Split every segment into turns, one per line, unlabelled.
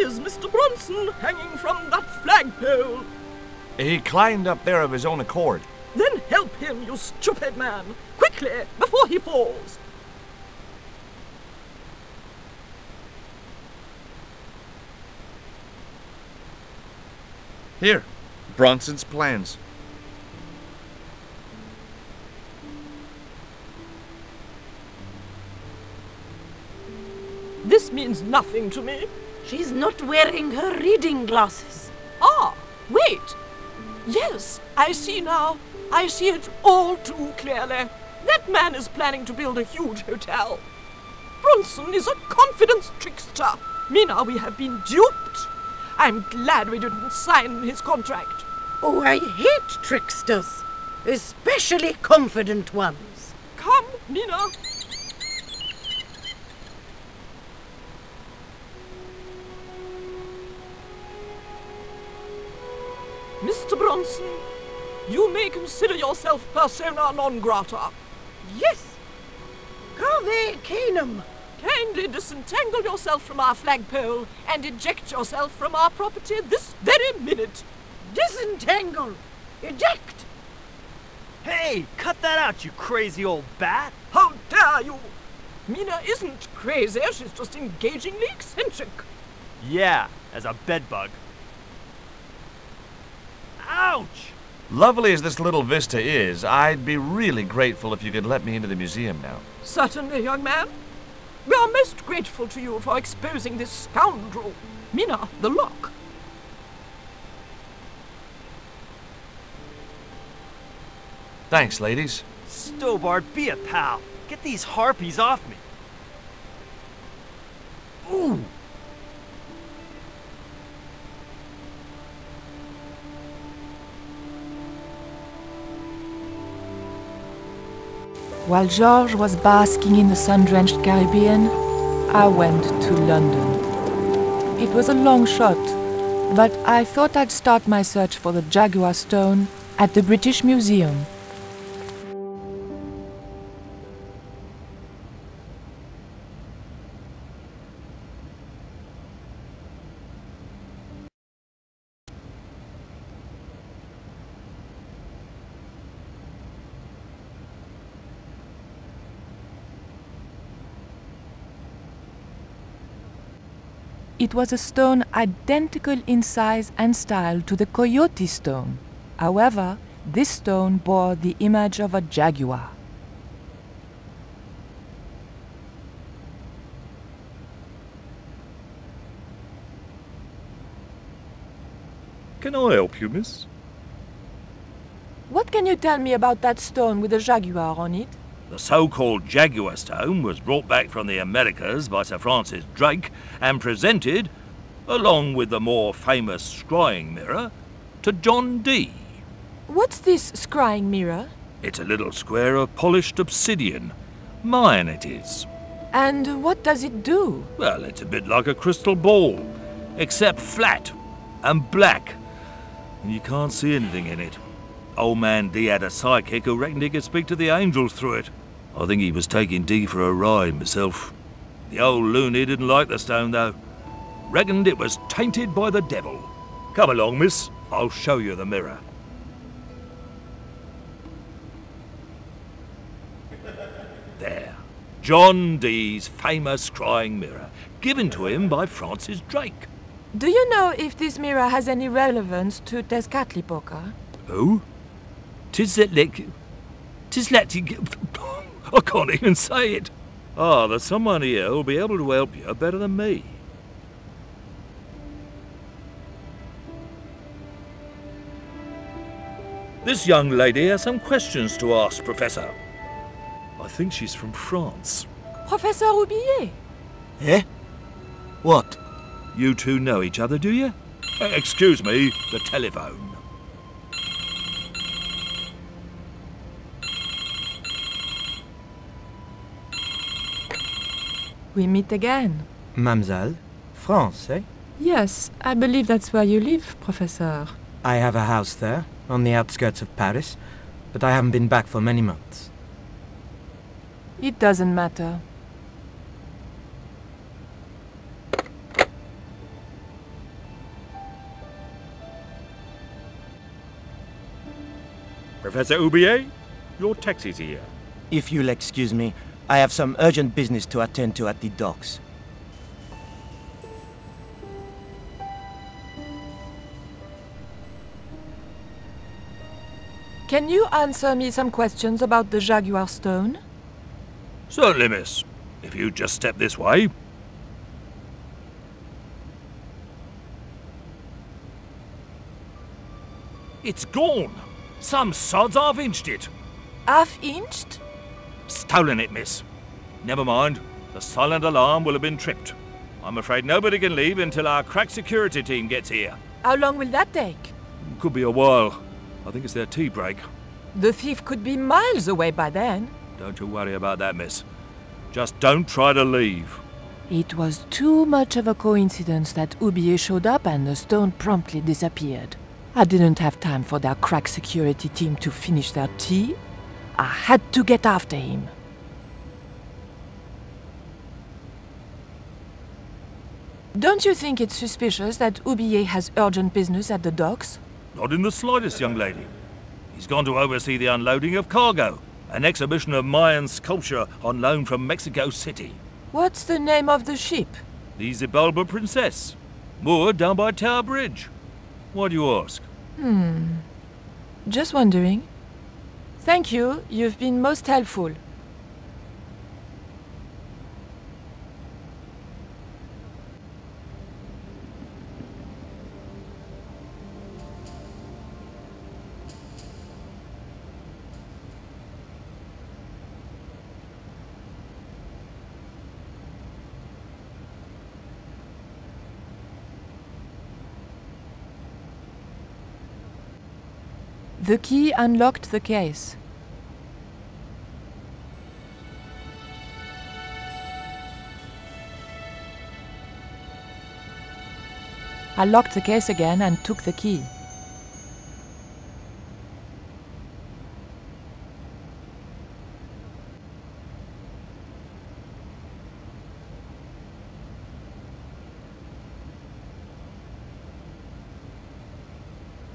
is Mr. Bronson hanging from that flagpole?
He climbed up there of his own accord.
Then help him, you stupid man! Quickly, before he falls!
Here, Bronson's plans.
This means nothing to me.
She's not wearing her reading glasses.
Ah, wait! Yes, I see now. I see it all too clearly. That man is planning to build a huge hotel. Bronson is a confidence trickster. Mina, we have been duped. I'm glad we didn't sign his contract.
Oh, I hate tricksters, especially confident ones.
Come, Mina. Mr. Bronson, you may consider yourself persona non grata.
Yes. Cave Canum.
Kindly disentangle yourself from our flagpole and eject yourself from our property this very minute.
Disentangle. Eject.
Hey, cut that out, you crazy old bat!
How dare you! Mina isn't crazy, she's just engagingly eccentric.
Yeah, as a bedbug. Ouch!
Lovely as this little vista is, I'd be really grateful if you could let me into the museum now.
Certainly, young man. We are most grateful to you for exposing this scoundrel. Mina, the lock.
Thanks, ladies.
Stobart, be a pal. Get these harpies off me. Ooh!
While George was basking in the sun-drenched Caribbean, I went to London. It was a long shot, but I thought I'd start my search for the Jaguar Stone at the British Museum. It was a stone identical in size and style to the Coyote Stone. However, this stone bore the image of a jaguar.
Can I help you, miss?
What can you tell me about that stone with a jaguar on it?
The so-called Jaguar Stone was brought back from the Americas by Sir Francis Drake and presented, along with the more famous scrying mirror, to John Dee.
What's this scrying mirror?
It's a little square of polished obsidian. Mine it is.
And what does it do?
Well, it's a bit like a crystal ball, except flat and black. And you can't see anything in it. Old man Dee had a psychic who reckoned he could speak to the angels through it. I think he was taking Dee for a ride myself. The old loony didn't like the stone, though. Reckoned it was tainted by the devil. Come along, miss. I'll show you the mirror. There. John Dee's famous scrying mirror, given to him by Francis Drake.
Do you know if this mirror has any relevance to Tezcatlipoca?
Who? Tizletlik. I can't even say it. Ah, there's someone here who'll be able to help you better than me. This young lady has some questions to ask, Professor. I think she's from France.
Professor Roubillier?
Eh? What?
You two know each other, do you? Excuse me, the telephone.
We meet again.
Mademoiselle? France, eh?
Yes, I believe that's where you live, Professor.
I have a house there, on the outskirts of Paris, but I haven't been back for many months.
It doesn't matter.
Professor Oubier, your taxi's here.
If you'll excuse me, I have some urgent business to attend to at the docks.
Can you answer me some questions about the Jaguar Stone?
Certainly, miss. If you just step this way. It's gone. Some sods half-inched it.
Half-inched?
Stolen it, miss. Never mind. The silent alarm will have been tripped. I'm afraid nobody can leave until our crack security team gets here.
How long will that take?
Could be a while. I think it's their tea break.
The thief could be miles away by then.
Don't you worry about that, miss. Just don't try to leave.
It was too much of a coincidence that Oubier showed up and the stone promptly disappeared. I didn't have time for their crack security team to finish their tea. I had to get after him. Don't you think it's suspicious that Oubier has urgent business at the docks?
Not in the slightest, young lady. He's gone to oversee the unloading of cargo, an exhibition of Mayan sculpture on loan from Mexico City.
What's the name of the ship?
The Xibalba Princess, moored down by Tower Bridge. Why do you ask?
Just wondering. Thank you, you've been most helpful. The key unlocked the case. I locked the case again and took the key.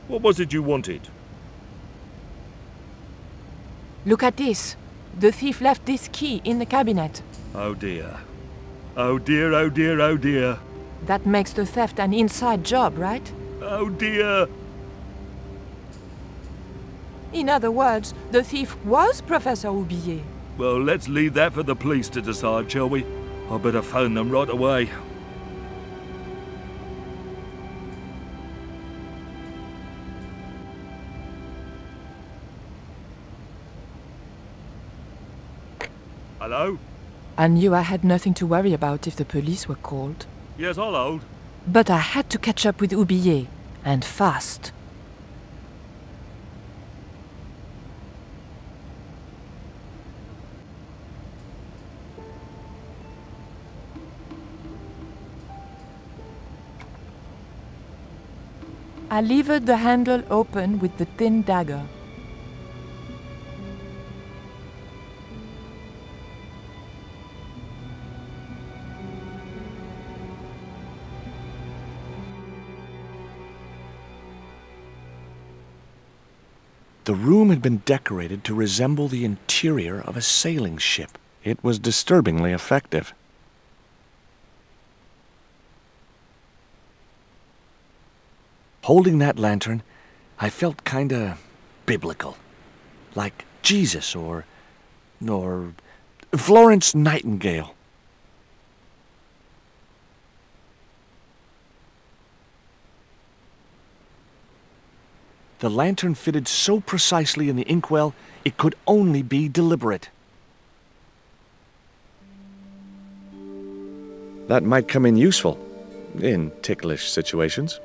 What was it you wanted?
Look at this. The thief left this key in the cabinet.
Oh dear. Oh dear, oh dear, oh dear.
That makes the theft an inside job, right?
Oh dear.
In other words, the thief was Professor Oubier.
Well, let's leave that for the police to decide, shall we? I better phone them right away. Hello?
I knew I had nothing to worry about if the police were called.
Yes, I'll hold.
But I had to catch up with Oubier, and fast. I levered the handle open with the thin dagger.
The room had been decorated to resemble the interior of a sailing ship. It was disturbingly effective. Holding that lantern, I felt kinda biblical. Like Jesus or Florence Nightingale. The lantern fitted so precisely in the inkwell, it could only be deliberate. That might come in useful, in ticklish situations.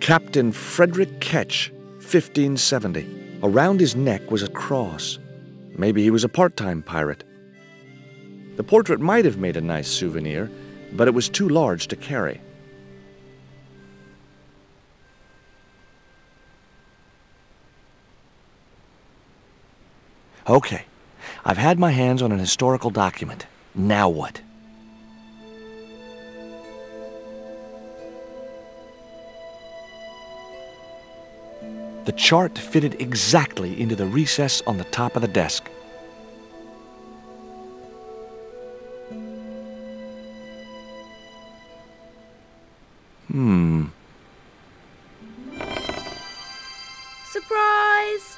Captain Frederick Ketch, 1570. Around his neck was a cross. Maybe he was a part-time pirate. The portrait might have made a nice souvenir, but it was too large to carry. Okay, I've had my hands on an historical document. Now what? The chart fitted exactly into the recess on the top of the desk.
Surprise!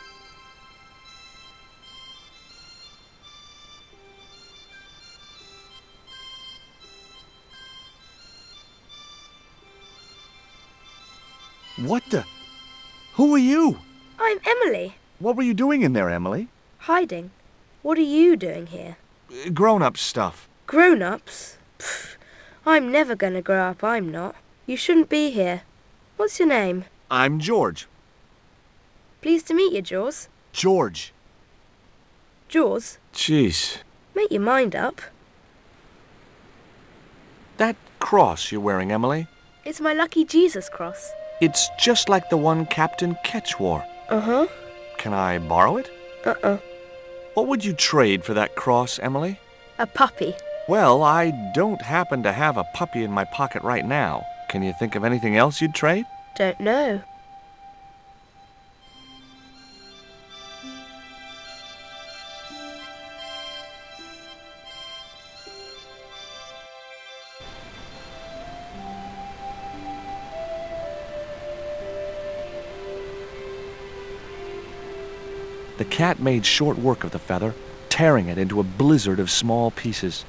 What the? Who are you?
I'm Emily.
What were you doing in there, Emily?
Hiding. What are you doing here?
Grown-up stuff.
Grown-ups? Pfft, I'm never gonna grow up, I'm not. You shouldn't be here. What's your name?
I'm George.
Pleased to meet you, Jaws.
George.
Jaws,
Jeez.
make your mind up.
That cross you're wearing, Emily,
It's my lucky Jesus cross.
it's just like the one Captain Ketch wore.
Uh-huh.
Can I borrow it?
Uh-uh.
What would you trade for that cross, Emily?
A puppy.
Well, I don't happen to have a puppy in my pocket right now. Can you think of anything else you'd trade?
Don't know.
The cat made short work of the feather, tearing it into a blizzard of small pieces.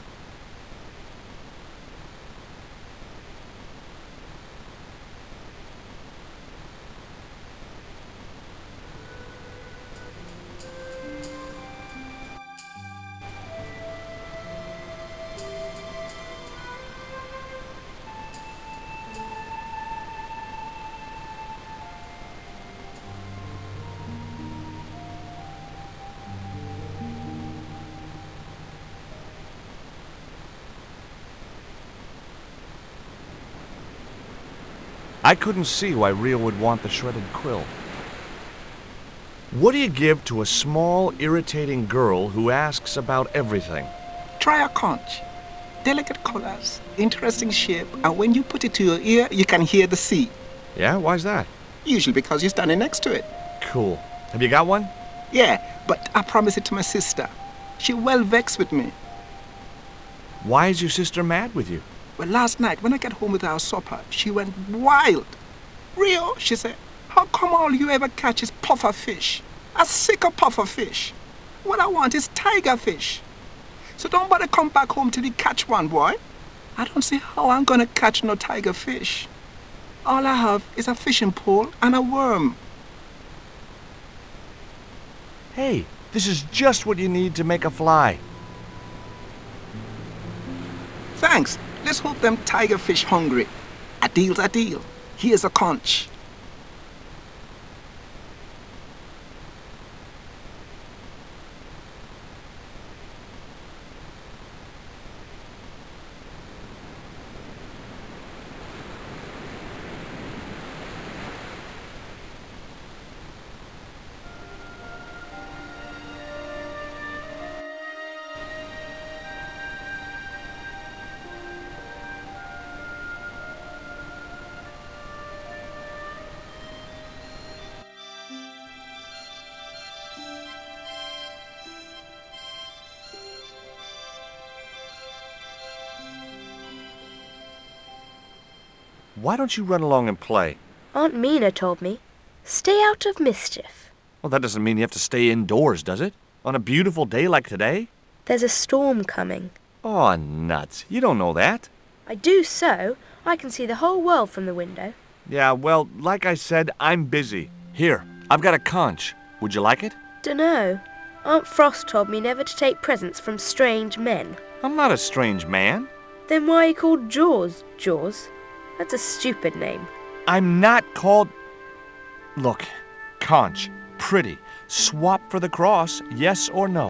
I couldn't see why Rio would want the shredded quill. What do you give to a small, irritating girl who asks about everything?
Try a conch. Delicate colors, interesting shape, and when you put it to your ear, you can hear the sea.
Yeah, why's that?
Usually because you're standing next to it.
Cool. Have you got one?
Yeah, but I promised it to my sister. She well vexed with me.
Why is your sister mad with you?
Well, last night when I got home with our supper, she went wild. Rio, she said, how come all you ever catch is puffer fish? A sicker puffer fish. What I want is tiger fish. So don't bother come back home till you catch one, boy. I don't see how I'm gonna catch no tiger fish. All I have is a fishing pole and a worm.
Hey, this is just what you need to make a fly.
Thanks. Let's hope them tiger fish hungry. A deal's a deal. Here's a conch.
Why don't you run along and play?
Aunt Mina told me. Stay out of mischief.
Well, that doesn't mean you have to stay indoors, does it? On a beautiful day like today?
There's a storm coming.
Oh, nuts. You don't know that.
I do so. I can see the whole world from the window.
Yeah, well, like I said, I'm busy. Here, I've got a conch. Would you like it?
Dunno. Aunt Frost told me never to take presents from strange men.
I'm not a strange man.
Then why are you called Jaws, Jaws? That's a stupid name.
I'm not called... Look, conch, pretty. Swap for the cross, yes or no?